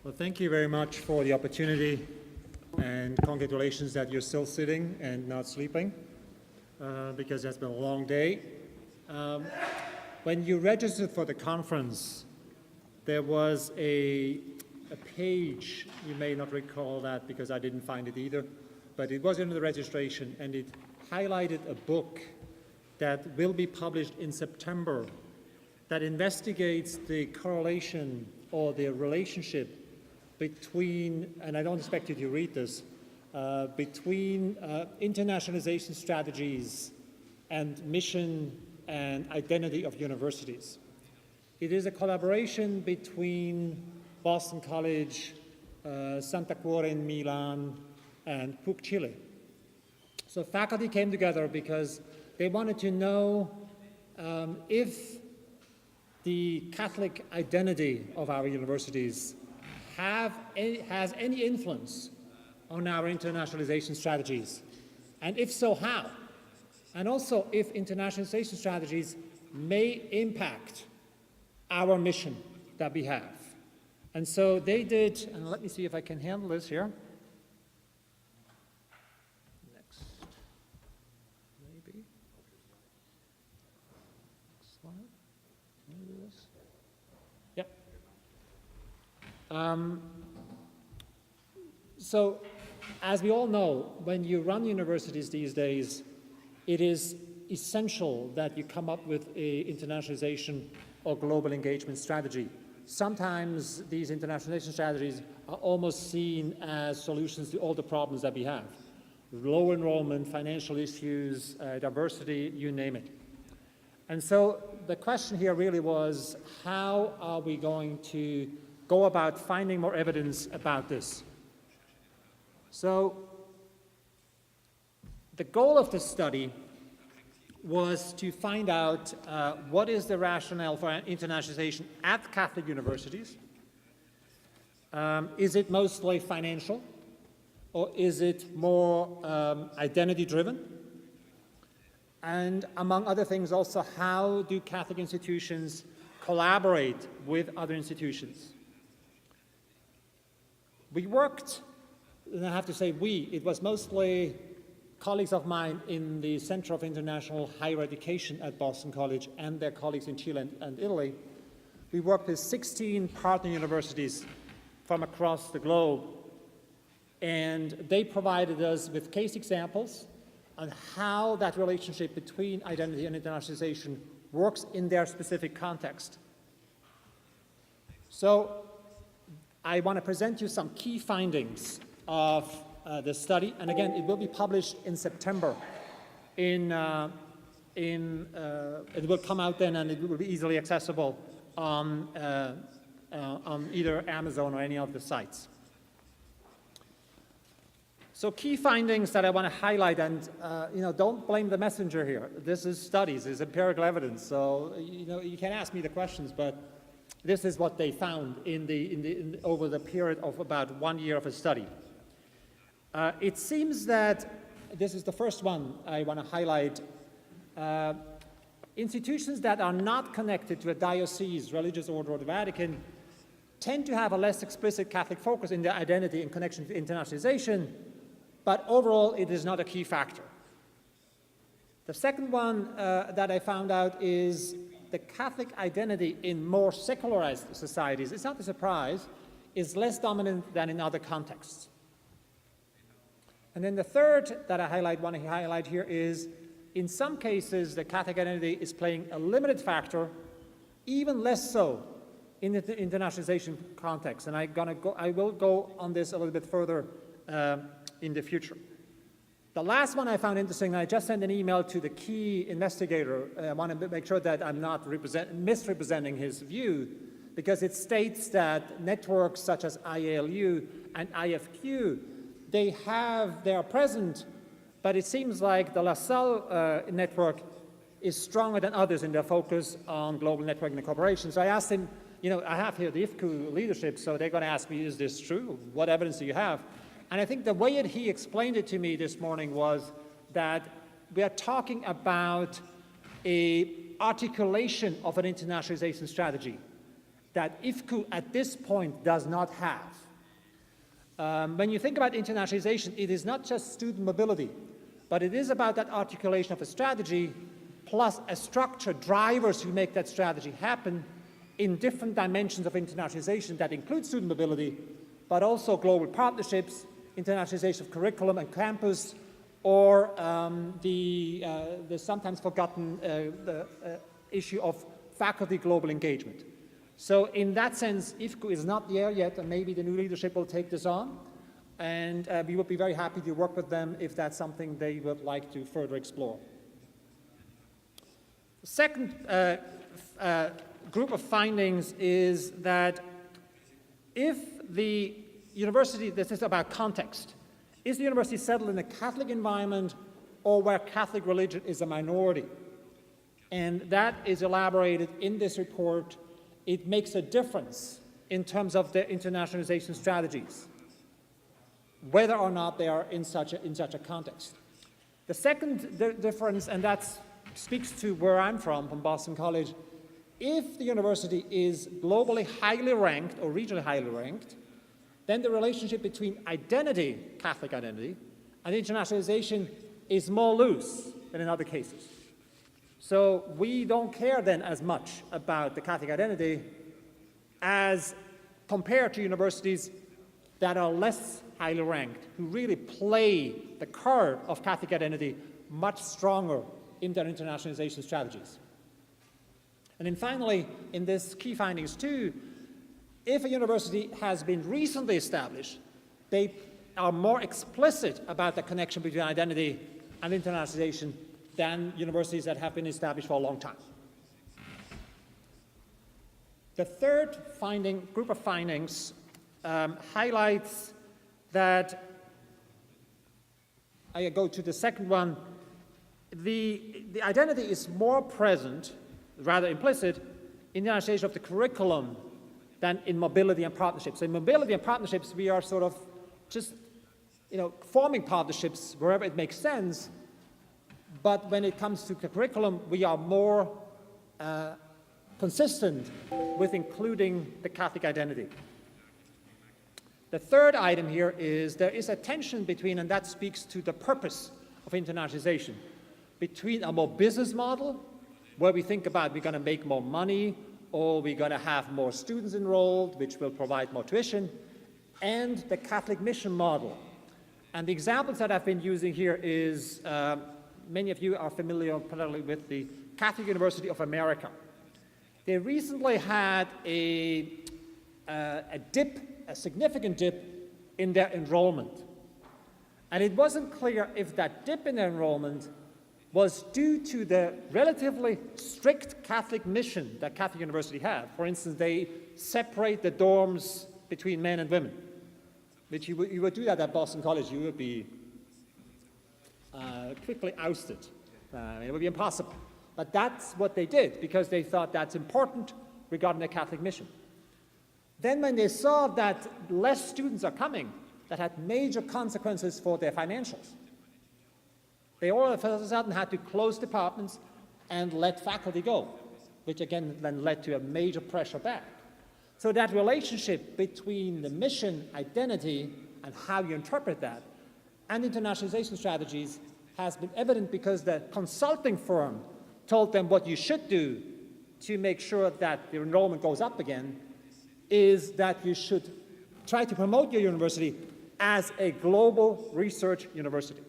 Well, thank you very much for the opportunity, and congratulations that you're still sitting and not sleeping, because that's been a long day. When you registered for the conference, there was a page, you may not recall that because I didn't find it either, but it was in the registration, and it highlighted a book that will be published in September that investigates the correlation or the relationship between, and I don't expect you to read this, between internationalization strategies and mission and identity of universities. It is a collaboration between Boston College, Santa Cuore in Milan, and FIUC Chile. So faculty came together because they wanted to know if the Catholic identity of our universities has any influence on our internationalization strategies, and if so, how? And also if internationalization strategies may impact our mission that we have. And so they did, and let me see if I can handle this here. Next, maybe. Next slide. Maybe this. Yep. So, as we all know, when you run universities these days, it is essential that you come up with an internationalization or global engagement strategy. Sometimes these internationalization strategies are almost seen as solutions to all the problems that we have. Low enrollment, financial issues, diversity, you name it. And so the question here really was, how are we going to go about finding more evidence about this? So the goal of this study was to find out what is the rationale for internationalization at Catholic universities. Is it mostly financial, or is it more identity-driven? And among other things also, how do Catholic institutions collaborate with other institutions? We worked, and I have to say it was mostly colleagues of mine in the Center of International Higher Education at Boston College and their colleagues in Chile and Italy. We worked with 16 partner universities from across the globe, and they provided us with case examples on how that relationship between identity and internationalization works in their specific context. So I want to present you some key findings of the study, and again, it will be published in September. It will come out then, and it will be easily accessible on either Amazon or any of the sites. So key findings that I want to highlight, and don't blame the messenger here. This is studies, it's empirical evidence. So you can ask me the questions, but this is what they found over the period of about 1 year of a study. It seems that, this is the first one I want to highlight, institutions that are not connected to a diocese, religious order, or the Vatican tend to have a less explicit Catholic focus in their identity in connection to internationalization, but overall it is not a key factor. The second one that I found out is the Catholic identity in more secularized societies, it's not a surprise, is less dominant than in other contexts. And then the third that I want to highlight here is, in some cases, the Catholic identity is playing a limited factor, even less so in the internationalization context. And I will go on this a little bit further in the future. The last one I found interesting, and I just sent an email to the key investigator. I want to make sure that I'm not misrepresenting his view, because it states that networks such as IALU and IFQ, they are present, but it seems like the LaSalle network is stronger than others in their focus on global networking and cooperation. So I asked him, I have here the IFCU leadership, so they're going to ask me, is this true? What evidence do you have? And I think the way that he explained it to me this morning was that we are talking about an articulation of an internationalization strategy that IFCU at this point does not have. When you think about internationalization, it is not just student mobility, but it is about that articulation of a strategy plus a structure, drivers who make that strategy happen in different dimensions of internationalization that include student mobility, but also global partnerships, internationalization of curriculum and campus, or the sometimes forgotten issue of faculty global engagement. So in that sense, IFCU is not there yet, and maybe the new leadership will take this on, and we would be very happy to work with them if that's something they would like to further explore. The second group of findings is that if the university, this is about context, is the university settled in a Catholic environment or where Catholic religion is a minority? And that is elaborated in this report. It makes a difference in terms of the internationalization strategies, whether or not they are in such a context. The second difference, and that speaks to where I'm from Boston College, if the university is globally highly ranked or regionally highly ranked, then the relationship between identity, Catholic identity, and internationalization is more loose than in other cases. So we don't care then as much about the Catholic identity as compared to universities that are less highly ranked, who really play the card of Catholic identity much stronger in their internationalization strategies. And then finally, in this key findings too, if a university has been recently established, they are more explicit about the connection between identity and internationalization than universities that have been established for a long time. The third group of findings highlights that, I go to the second one, the identity is more present, rather implicit, in the internationalization of the curriculum than in mobility and partnerships. In mobility and partnerships, we are sort of just, forming partnerships wherever it makes sense. But when it comes to the curriculum, we are more consistent with including the Catholic identity. The third item here is there is a tension between, and that speaks to the purpose of internationalization, between a more business model, where we think about we're going to make more money, or we're going to have more students enrolled, which will provide more tuition, and the Catholic mission model. And the examples that I've been using here is, many of you are familiar particularly with the Catholic University of America. They recently had a significant dip in their enrollment. And it wasn't clear if that dip in their enrollment was due to the relatively strict Catholic mission that Catholic University have. For instance, they separate the dorms between men and women, which you would do that at Boston College, you would be quickly ousted. It would be impossible. But that's what they did because they thought that's important regarding the Catholic mission. Then when they saw that less students are coming, that had major consequences for their financials. They all of a sudden had to close departments and let faculty go, which again then led to a major pressure back. So that relationship between the mission identity and how you interpret that and internationalization strategies has been evident because the consulting firm told them what you should do to make sure that the enrollment goes up again is that you should try to promote your university as a global research university.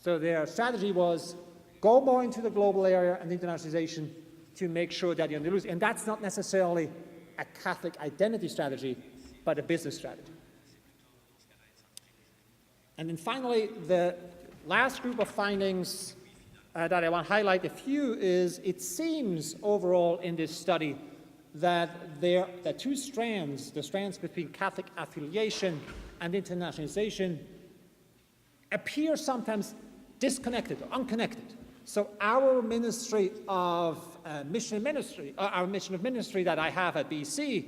So their strategy was go more into the global area and internationalization to make sure that you're losing. And that's not necessarily a Catholic identity strategy, but a business strategy. And then finally, the last group of findings that I want to highlight a few is it seems overall in this study that the two strands, the strands between Catholic affiliation and internationalization, appear sometimes disconnected or unconnected. So our ministry of our mission of ministry that I have at BC,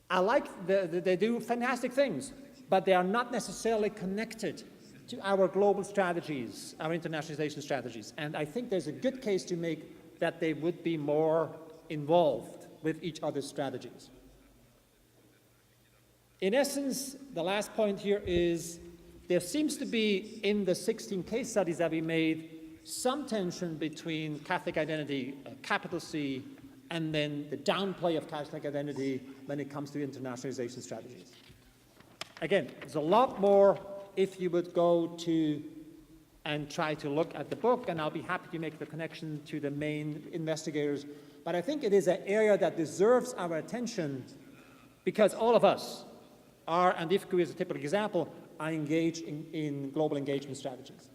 I like they do fantastic things, but they are not necessarily connected to our global strategies, our internationalization strategies. And I think there's a good case to make that they would be more involved with each other's strategies. In essence, the last point here is there seems to be, in the 16 case studies that we made, some tension between Catholic identity, capital C, and then the downplay of Catholic identity when it comes to internationalization strategies. Again, there's a lot more if you would go to and try to look at the book, and I'll be happy to make the connection to the main investigators. But I think it is an area that deserves our attention because all of us are, and IFCU is a typical example, are engaged in global engagement strategies.